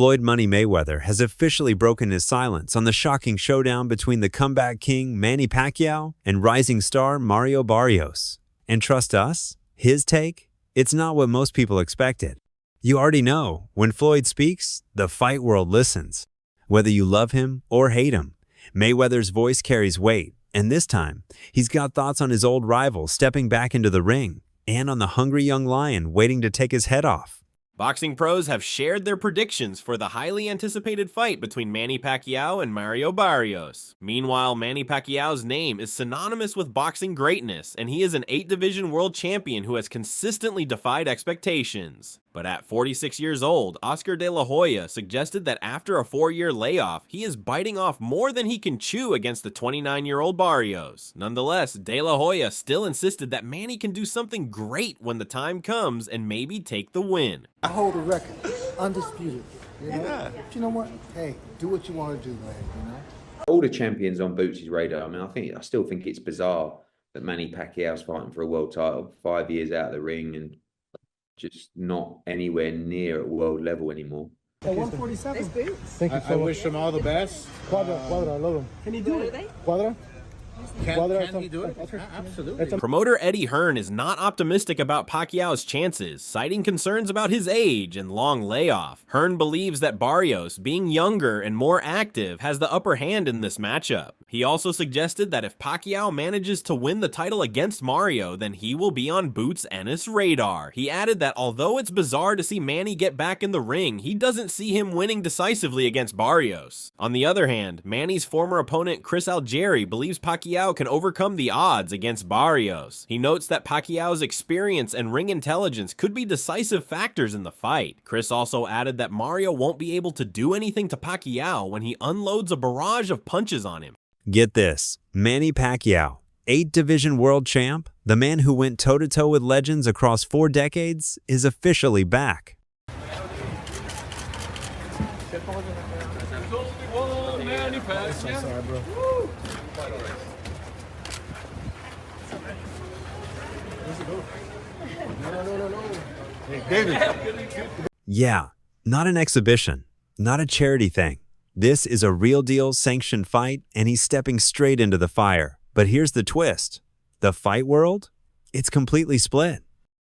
Floyd Money Mayweather has officially broken his silence on the shocking showdown between the comeback king Manny Pacquiao and rising star Mario Barrios. And trust us, his take? It's not what most people expected. You already know, when Floyd speaks, the fight world listens. Whether you love him or hate him, Mayweather's voice carries weight, and this time, he's got thoughts on his old rival stepping back into the ring, and on the hungry young lion waiting to take his head off. Boxing pros have shared their predictions for the highly anticipated fight between Manny Pacquiao and Mario Barrios. Meanwhile, Manny Pacquiao's name is synonymous with boxing greatness, and he is an 8-division world champion who has consistently defied expectations. But at 46 years old, Oscar De La Hoya suggested that after a 4-year layoff, he is biting off more than he can chew against the 29-year-old Barrios. Nonetheless, De La Hoya still insisted that Manny can do something great when the time comes and maybe take the win. I hold a record, undisputed. You know? Yeah. But you know what? Hey, do what you want to do, man. You know. All the champions on Boots' radar. I mean, I still think it's bizarre that Manny Pacquiao's fighting for a world title, 5 years out of the ring, and just not anywhere near at world level anymore. 147. Thank you so much. I wish him all the best. Quadra, I love him. Can he do it? Quadra? Can he do it? Absolutely. Promoter Eddie Hearn is not optimistic about Pacquiao's chances, citing concerns about his age and long layoff. Hearn believes that Barrios, being younger and more active, has the upper hand in this matchup. He also suggested that if Pacquiao manages to win the title against Mario, then he will be on Boots' Ennis' radar. He added that although it's bizarre to see Manny get back in the ring, he doesn't see him winning decisively against Barrios. On the other hand, Manny's former opponent Chris Algieri believes Pacquiao can overcome the odds against Barrios. He notes that Pacquiao's experience and ring intelligence could be decisive factors in the fight. Chris also added that Mario won't be able to do anything to Pacquiao when he unloads a barrage of punches on him. Get this, Manny Pacquiao, 8-division world champ, the man who went toe-to-toe with legends across 4 decades, is officially back. Yeah, not an exhibition, not a charity thing. This is a real deal sanctioned fight, and he's stepping straight into the fire. But here's the twist. The fight world? It's completely split.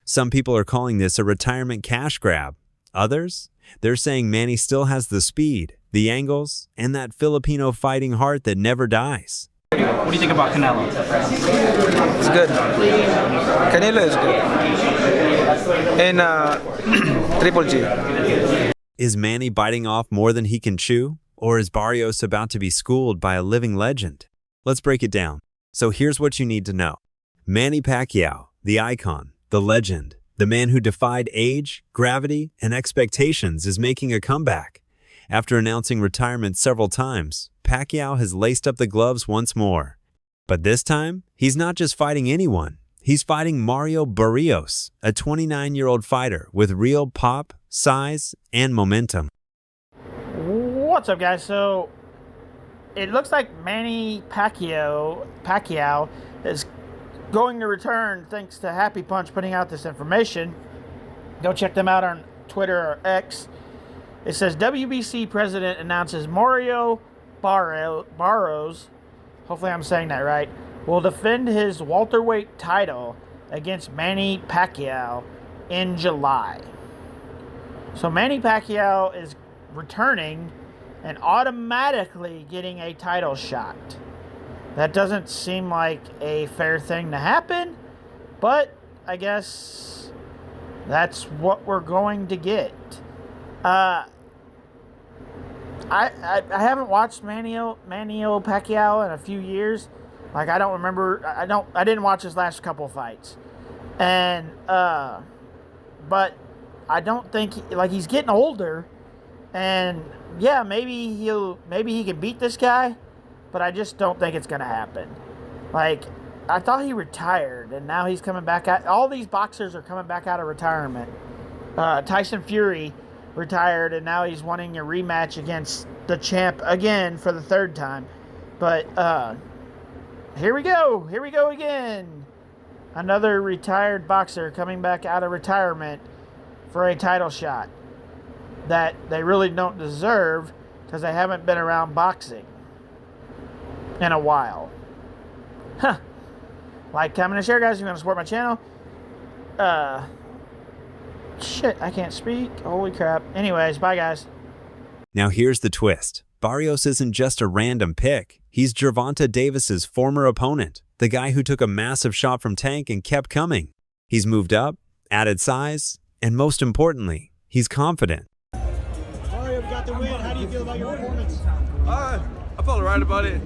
Some people are calling this a retirement cash grab. Others? They're saying Manny still has the speed, the angles, and that Filipino fighting heart that never dies. What do you think about Canelo? It's good. Canelo is good. And Triple G. Is Manny biting off more than he can chew? Or is Barrios about to be schooled by a living legend? Let's break it down. So here's what you need to know. Manny Pacquiao, the icon, the legend, the man who defied age, gravity, and expectations, is making a comeback. After announcing retirement several times, Pacquiao has laced up the gloves once more. But this time, he's not just fighting anyone. He's fighting Mario Barrios, a 29-year-old fighter with real pop, size, and momentum. What's up, guys? So, it looks like Manny Pacquiao is going to return thanks to Happy Punch putting out this information. Go check them out on Twitter or X. It says WBC president announces Mario Barrios, hopefully I'm saying that right, will defend his welterweight title against Manny Pacquiao in July. So Manny Pacquiao is returning and automatically getting a title shot. That doesn't seem like a fair thing to happen, but I guess that's what we're going to get. I haven't watched Manny Pacquiao in a few years. Like, I don't remember. I didn't watch his last couple fights, and but I don't think he's getting older, and yeah, maybe he can beat this guy, but I just don't think it's gonna happen. Like, I thought he retired, and now he's coming back out. All these boxers are coming back out of retirement. Tyson Fury retired, and now he's wanting a rematch against the champ again for the 3rd time. But here we go again. Another retired boxer coming back out of retirement for a title shot. that they really don't deserve because they haven't been around boxing in a while. Huh. Like, comment, and share, guys. If you want to support my channel. Shit, I can't speak. Holy crap. Anyways, bye, guys. Now here's the twist. Barrios isn't just a random pick. He's Gervonta Davis's former opponent, the guy who took a massive shot from Tank and kept coming. He's moved up, added size, and most importantly, he's confident. Mario got the win. How do you feel about your performance? I felt right about it.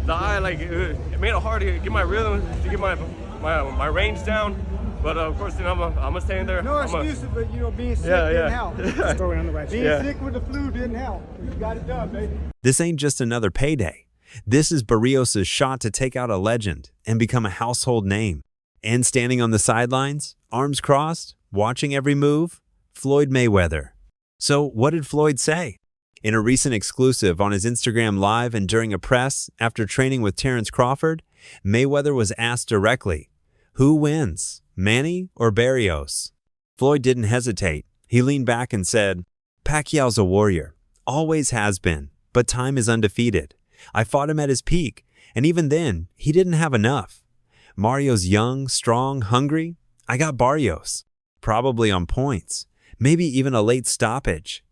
The eye, like, it made it hard to get my rhythm, to get my range down. But of course, you know, I'm gonna stay in there. No excuses, but you know, being sick didn't help. Story on the right. Being sick with the flu didn't help. You got it done, baby. This ain't just another payday. This is Barrios' shot to take out a legend and become a household name. And standing on the sidelines, arms crossed, watching every move, Floyd Mayweather. So what did Floyd say? In a recent exclusive on his Instagram Live and during a press after training with Terrence Crawford, Mayweather was asked directly, who wins, Manny or Barrios? Floyd didn't hesitate. He leaned back and said, Pacquiao's a warrior, always has been, but time is undefeated. I fought him at his peak, and even then, he didn't have enough. Mario's young, strong, hungry. I got Barrios, probably on points, maybe even a late stoppage.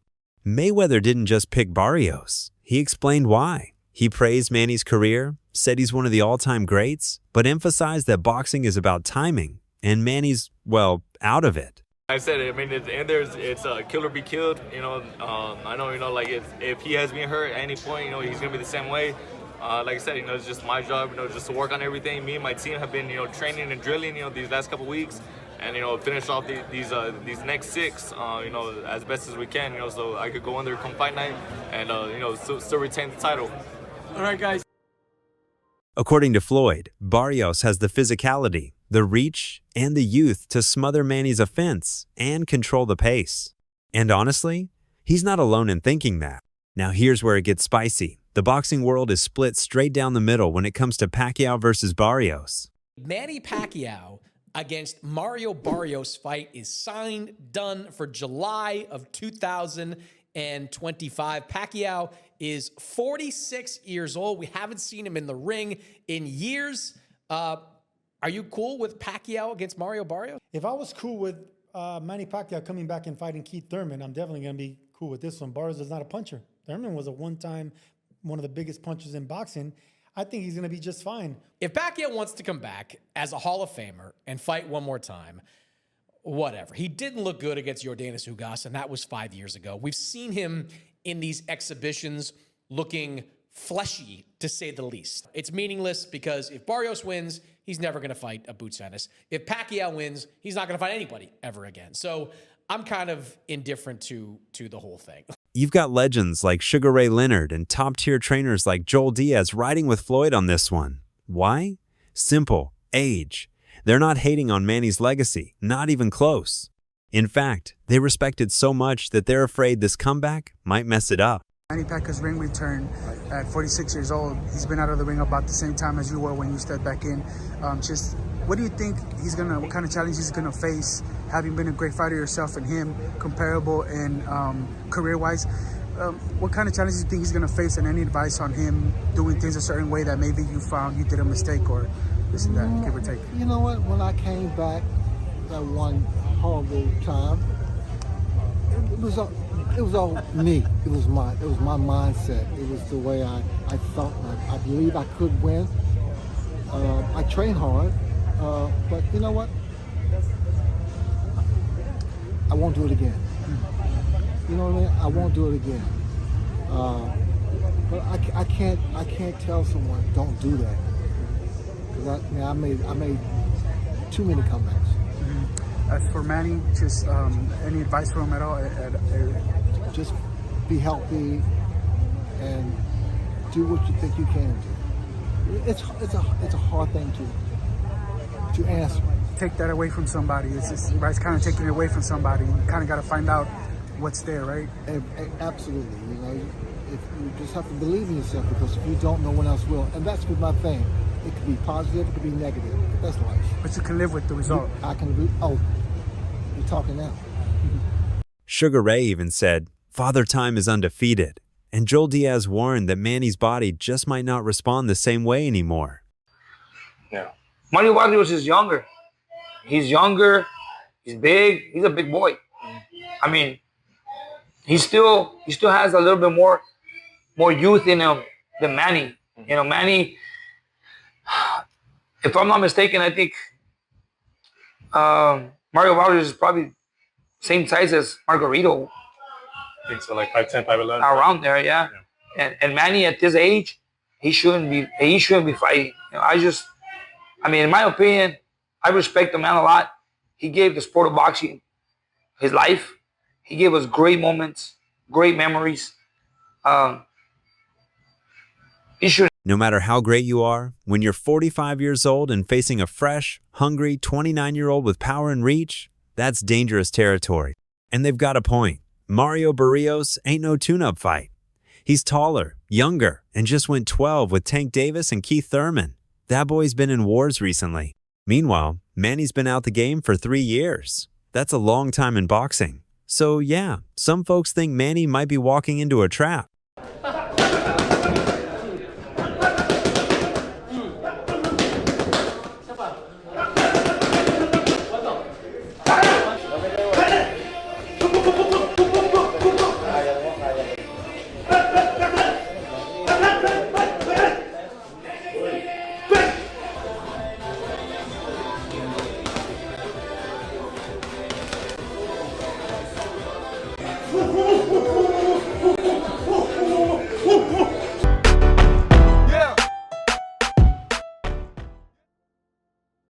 Mayweather didn't just pick Barrios. He explained why. He praised Manny's career, said he's one of the all-time greats, but emphasized that boxing is about timing, and Manny's, well, out of it. I said it. I mean, at the end there, it's kill or be killed. You know, I know, you know, like if he has been hurt at any point, you know, he's gonna be the same way. Like I said, you know, it's just my job, you know, just to work on everything. Me and my team have been, you know, training and drilling, you know, these last couple weeks, and you know, finish off these next 6, you know, as best as we can, you know, so I could go in there come fight night and you know, still retain the title. All right, guys. According to Floyd, Barrios has the physicality, the reach, and the youth to smother Manny's offense and control the pace. And honestly, he's not alone in thinking that. Now here's where it gets spicy. The boxing world is split straight down the middle when it comes to Pacquiao versus Barrios. Manny Pacquiao against Mario Barrios fight is signed, done for July of 2025. Pacquiao is 46 years old. We haven't seen him in the ring in years. Are you cool with Pacquiao against Mario Barrios? If I was cool with Manny Pacquiao coming back and fighting Keith Thurman, I'm definitely going to be cool with this one. Barrios is not a puncher. Thurman was a one-time, one of the biggest punchers in boxing. I think he's going to be just fine. If Pacquiao wants to come back as a Hall of Famer and fight one more time, whatever. He didn't look good against Yordenis Ugas, and that was 5 years ago. We've seen him in these exhibitions looking fleshy, to say the least. It's meaningless because if Barrios wins, he's never going to fight a Boots Ennis. If Pacquiao wins, he's not going to fight anybody ever again. So I'm kind of indifferent to the whole thing. You've got legends like Sugar Ray Leonard and top-tier trainers like Joel Diaz riding with Floyd on this one. Why? Simple. Age. They're not hating on Manny's legacy, not even close. In fact, they respect it so much that they're afraid this comeback might mess it up. Manny Pacquiao's ring return at 46 years old. He's been out of the ring about the same time as you were when you stepped back in. Just what do you think what kind of challenge he's gonna face, having been a great fighter yourself and him, comparable in career-wise? What kind of challenges do you think he's gonna face, and any advice on him doing things a certain way that maybe you found you did a mistake or this and that, give or take? You know what? When I came back that one horrible time, it was all me. It was my mindset. It was the way I thought. I believe I could win. I trained hard, but you know what? I won't do it again. You know what I mean? I won't do it again. But I can't tell someone don't do that, because I made too many comebacks. As for Manny, just any advice for him at all? Just be healthy and do what you think you can do. It's a hard thing to answer. Take that away from somebody. It's kind of taking it away from somebody. You kind of got to find out what's there, right? Absolutely. You know, if you just have to believe in yourself, because if you don't, no one else will. And that's with my thing. It could be positive, it could be negative. That's life. But you can live with the result. I can. Oh, you're talking now. Sugar Ray even said, "Father Time is undefeated." And Joel Diaz warned that Manny's body just might not respond the same way anymore. Yeah. Manny Barrios is younger. He's younger. He's big. He's a big boy. I mean, he still has a little bit more youth in him than Manny. You know, Manny, if I'm not mistaken, I think Mario Barrios is probably same size as Margarito. I think so, like 5'10", 5'11". Around there, yeah. And Manny at this age, he shouldn't be fighting. You know, I mean, in my opinion, I respect the man a lot. He gave the sport of boxing his life. He gave us great moments, great memories. He should. No matter how great you are, when you're 45 years old and facing a fresh, hungry 29-year-old with power and reach, that's dangerous territory. And they've got a point. Mario Barrios ain't no tune-up fight. He's taller, younger, and just went 12 with Tank Davis and Keith Thurman. That boy's been in wars recently. Meanwhile, Manny's been out the game for 3 years. That's a long time in boxing. So yeah, some folks think Manny might be walking into a trap.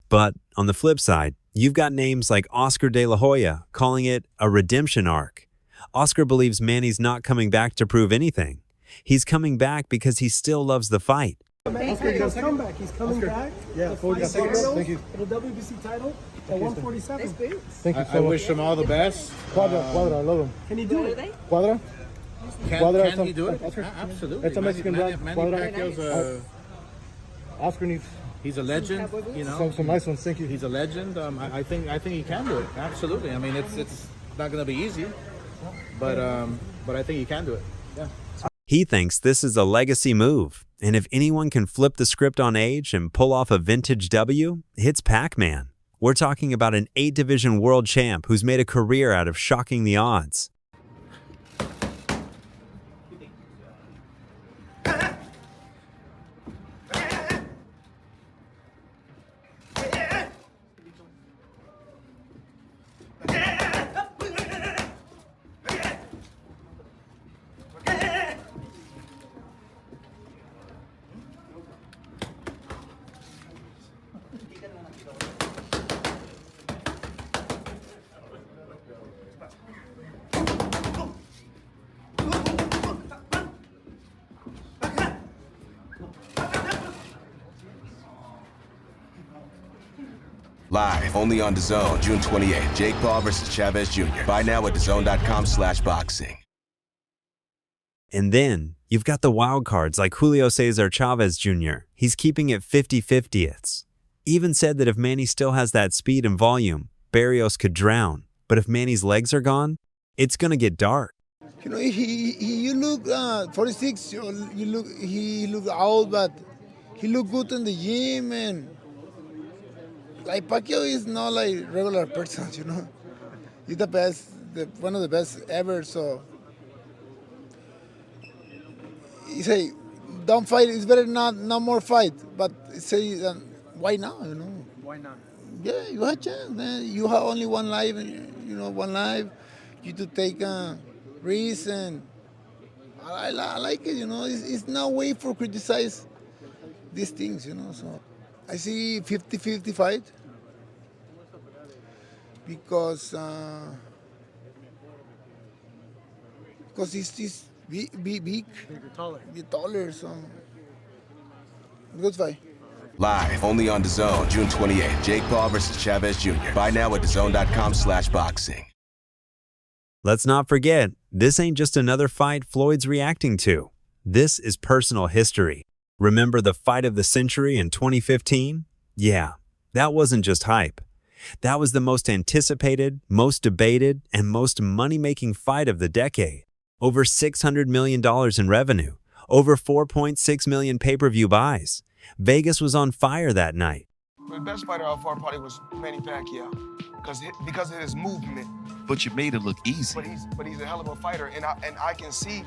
But on the flip side, you've got names like Oscar De La Hoya calling it a redemption arc. Oscar believes Manny's not coming back to prove anything. He's coming back because he still loves the fight. Oscar, he's coming back. He's coming back. Yeah, thank you. For the WBC title at 147. Thank you so much. I wish him all the best. Cuadra, I love him. Can he do it? Cuadra? Can he do it? Absolutely. That's a Mexican brand. Manny Pacquiao's Oscar needs. He's a legend, you know. Some nice ones, thank you. He's a legend. I think he can do it. Absolutely. I mean, it's not going to be easy, but I think he can do it. Yeah. He thinks this is a legacy move, and if anyone can flip the script on age and pull off a vintage W, it's Pac-Man. We're talking about an 8-division world champ who's made a career out of shocking the odds. Live, only on DAZN, June 28th. Jake Paul versus Chavez Jr. Buy now at DAZN.com/boxing. And then, you've got the wild cards like Julio Cesar Chavez Jr. He's keeping it 50-50ths. Even said that if Manny still has that speed and volume, Barrios could drown. But if Manny's legs are gone, it's gonna get dark. You know, you look 46. He look old, but he look good in the gym, and like Pacquiao is not like regular person, you know. He's the best, one of the best ever. So you say, don't fight. It's better not more fight. But say, why now? You know. Why not? Yeah, you have a chance, man. You have only one life, you know, one life. You to take a risk, and I like it, you know. It's no way for criticize these things, you know. So I see 50-50 fight because he's big, taller, so good fight. Live, only on DAZN, June 28th. Jake Paul versus Chavez Jr. Buy now at DAZN.com/boxing. Let's not forget, this ain't just another fight Floyd's reacting to. This is personal history. Remember the fight of the century in 2015? Yeah, that wasn't just hype. That was the most anticipated, most debated, and most money-making fight of the decade. Over $600 million in revenue, over 4.6 million pay-per-view buys. Vegas was on fire that night. The best fighter out far probably was Manny Pacquiao, because of his movement. But you made it look easy. But he's a hell of a fighter, and I can see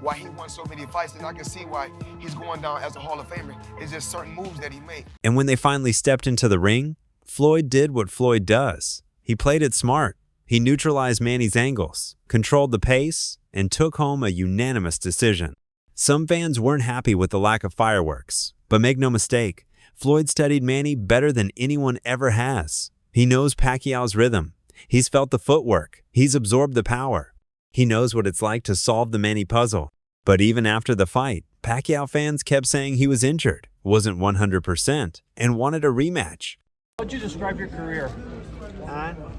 why he won so many fights, and I can see why he's going down as a Hall of Famer. It's just certain moves that he made. And when they finally stepped into the ring, Floyd did what Floyd does. He played it smart. He neutralized Manny's angles, controlled the pace, and took home a unanimous decision. Some fans weren't happy with the lack of fireworks, but make no mistake, Floyd studied Manny better than anyone ever has. He knows Pacquiao's rhythm. He's felt the footwork. He's absorbed the power. He knows what it's like to solve the Manny puzzle. But even after the fight, Pacquiao fans kept saying he was injured, wasn't 100%, and wanted a rematch. How would you describe your career?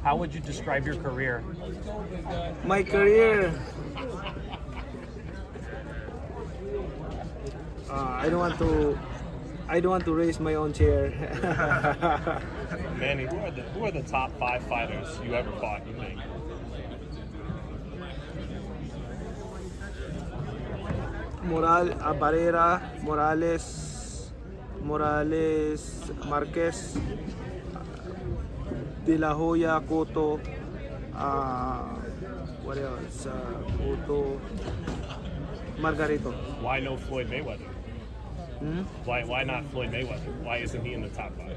How would you describe your career? My career, I don't want to raise my own chair. Manny, who are the top 5 fighters you ever fought, you think? Barrera, Morales, Marquez, De La Hoya, Cotto, what else? Cotto, Margarito. Why no Floyd Mayweather? Why not Floyd Mayweather? Why isn't he in the top 5?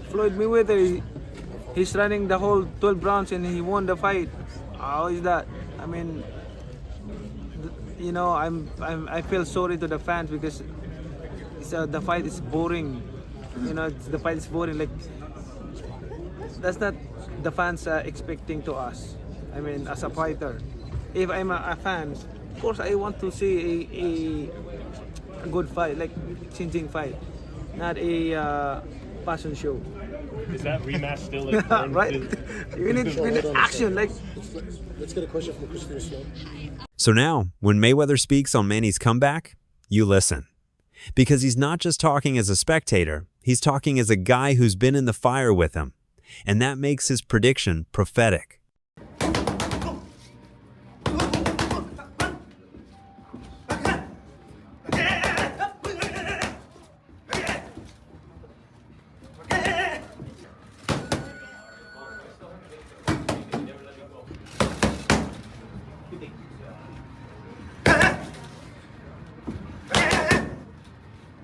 Floyd Mayweather, he's running the whole 12 rounds and he won the fight. How is that? I mean, you know, I feel sorry to the fans because the fight is boring. You know, the fight is boring. Like, that's not the fans are expecting to us. I mean, as a fighter, if I'm a fan, of course I want to see a good fight, like changing fight, not a passion show. Is that rematch still important? Right? We need action. Like, let's get a question from Christina. So now, when Mayweather speaks on Manny's comeback, you listen. Because he's not just talking as a spectator, he's talking as a guy who's been in the fire with him. And that makes his prediction prophetic.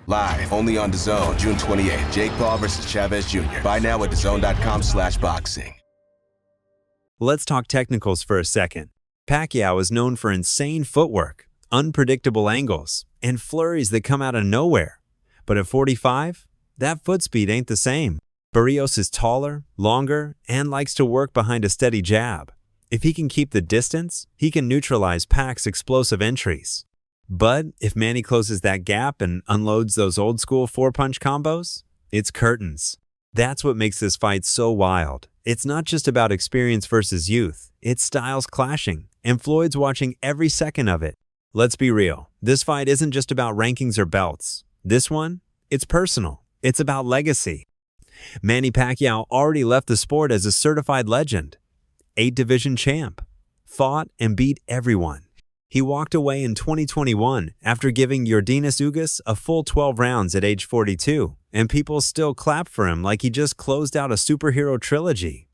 Live, only on DAZN, June 28th. Jake Paul versus Chavez Jr. Buy now at DAZN.com/boxing. Let's talk technicals for a second. Pacquiao is known for insane footwork, unpredictable angles, and flurries that come out of nowhere. But at 45, that foot speed ain't the same. Barrios is taller, longer, and likes to work behind a steady jab. If he can keep the distance, he can neutralize Pac's explosive entries. But if Manny closes that gap and unloads those old-school 4-punch combos, it's curtains. That's what makes this fight so wild. It's not just about experience versus youth. It's styles clashing, and Floyd's watching every second of it. Let's be real. This fight isn't just about rankings or belts. This one, it's personal. It's about legacy. Manny Pacquiao already left the sport as a certified legend. 8-division champ. Fought and beat everyone. He walked away in 2021 after giving Yordenis Ugas a full 12 rounds at age 42, and people still clap for him like he just closed out a superhero trilogy.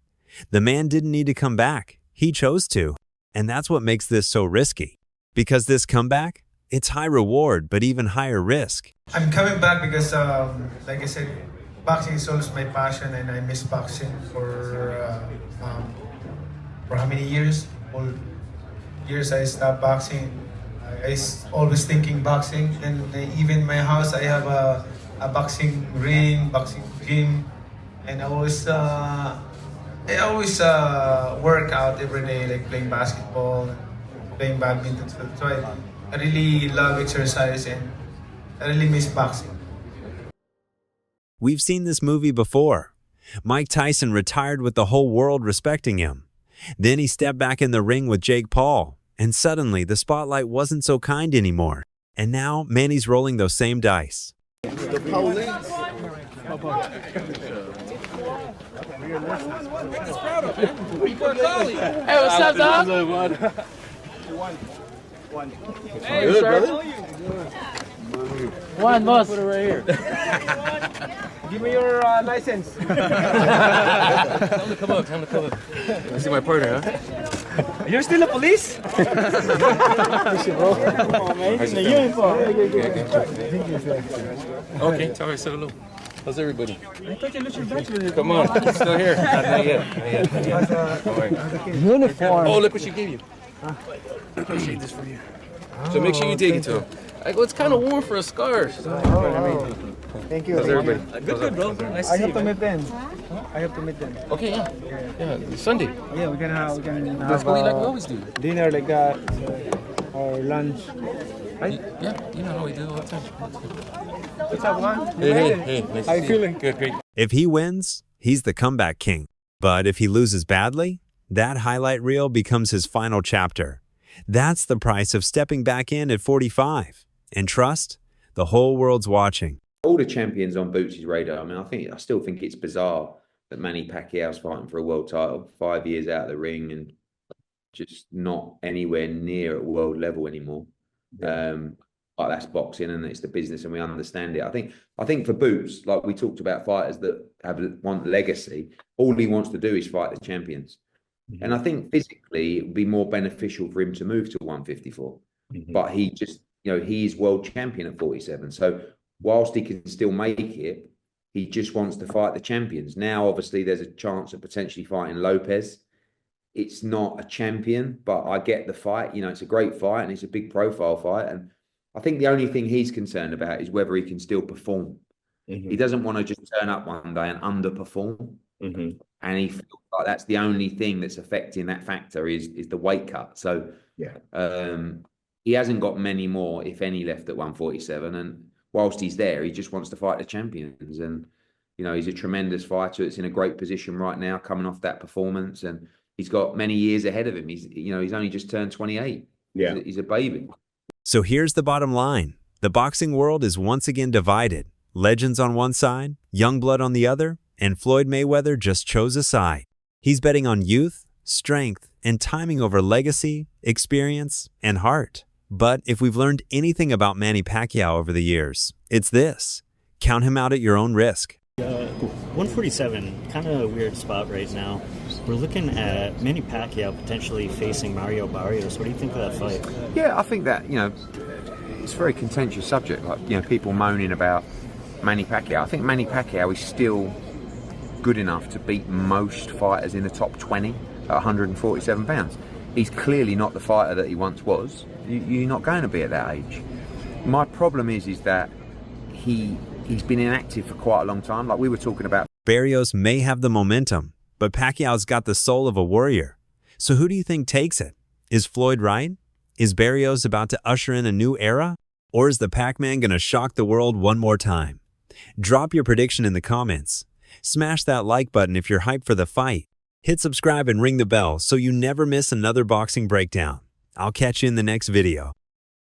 The man didn't need to come back. He chose to. And that's what makes this so risky. Because this comeback, it's high reward, but even higher risk. I'm coming back because, like I said, boxing is always my passion, and I miss boxing for how many years? All years I stopped boxing. I always thinking boxing, and even in my house I have a boxing ring, boxing gym, and I always work out every day, like playing basketball, playing badminton. So I really love exercise, and I really miss boxing. We've seen this movie before. Mike Tyson retired with the whole world respecting him. Then he stepped back in the ring with Jake Paul, and suddenly the spotlight wasn't so kind anymore. And now Manny's rolling those same dice. The police. Hey, what's up, dog? Hey, Good, sir. brother. One, boss. Put it right here. Give me your license. Time to come up. I see my partner, huh? You're still the police? Come on, man. He's in the uniform. Okay, tell her I said hello. How's everybody? I thought you looked your Dutch with it. Come on, it's still here. Not yet. Don't worry. Uniform. Oh, look what she gave you. Appreciate this for you. So make sure you take it to him. I go, it's kind of warm for a scar. Thank you. How's everybody? Good, bro. Nice to see you. I have to meet them. I have to meet them. Okay, yeah. Sunday. Yeah, we can Let's have go eat like we always do. dinner like that, or lunch. Right? Yeah, you know how we do all the time. What's up, man? Hey, nice How to you see feeling? Good, great. If he wins, he's the comeback king. But if he loses badly, that highlight reel becomes his final chapter. That's the price of stepping back in at 45. And trust, the whole world's watching. All the champions on Boots' radar. I mean, I still think it's bizarre that Manny Pacquiao's fighting for a world title 5 years out of the ring and just not anywhere near at world level anymore. But that's boxing and it's the business and we understand it. I think for Boots, like we talked about fighters that want legacy, all he wants to do is fight the champions. And I think physically it would be more beneficial for him to move to 154. But he just, he's world champion at 47. So whilst he can still make it, he just wants to fight the champions. Now, obviously, there's a chance of potentially fighting Lopez. It's not a champion, but I get the fight. It's a great fight and it's a big profile fight. And I think the only thing he's concerned about is whether he can still perform. He doesn't want to just turn up one day and underperform. And he feels like that's the only thing that's affecting that factor is the weight cut. So he hasn't got many more, if any, left at 147. And whilst he's there, he just wants to fight the champions. And, he's a tremendous fighter. It's in a great position right now, coming off that performance. And he's got many years ahead of him. He's only just turned 28. Yeah. He's a baby. So here's the bottom line. The boxing world is once again divided. Legends on one side, young blood on the other, and Floyd Mayweather just chose a side. He's betting on youth, strength, and timing over legacy, experience, and heart. But if we've learned anything about Manny Pacquiao over the years, it's this. Count him out at your own risk. 147, kind of a weird spot right now. We're looking at Manny Pacquiao potentially facing Mario Barrios. What do you think of that fight? Yeah, I think that, it's a very contentious subject. Like, people moaning about Manny Pacquiao. I think Manny Pacquiao is still good enough to beat most fighters in the top 20 at 147 pounds. He's clearly not the fighter that he once was. You're not going to be at that age. My problem is that he's been inactive for quite a long time. Like we were talking about. Barrios may have the momentum, but Pacquiao's got the soul of a warrior. So who do you think takes it? Is Floyd right? Is Barrios about to usher in a new era? Or is the Pac-Man going to shock the world one more time? Drop your prediction in the comments. Smash that like button if you're hyped for the fight. Hit subscribe and ring the bell so you never miss another boxing breakdown. I'll catch you in the next video.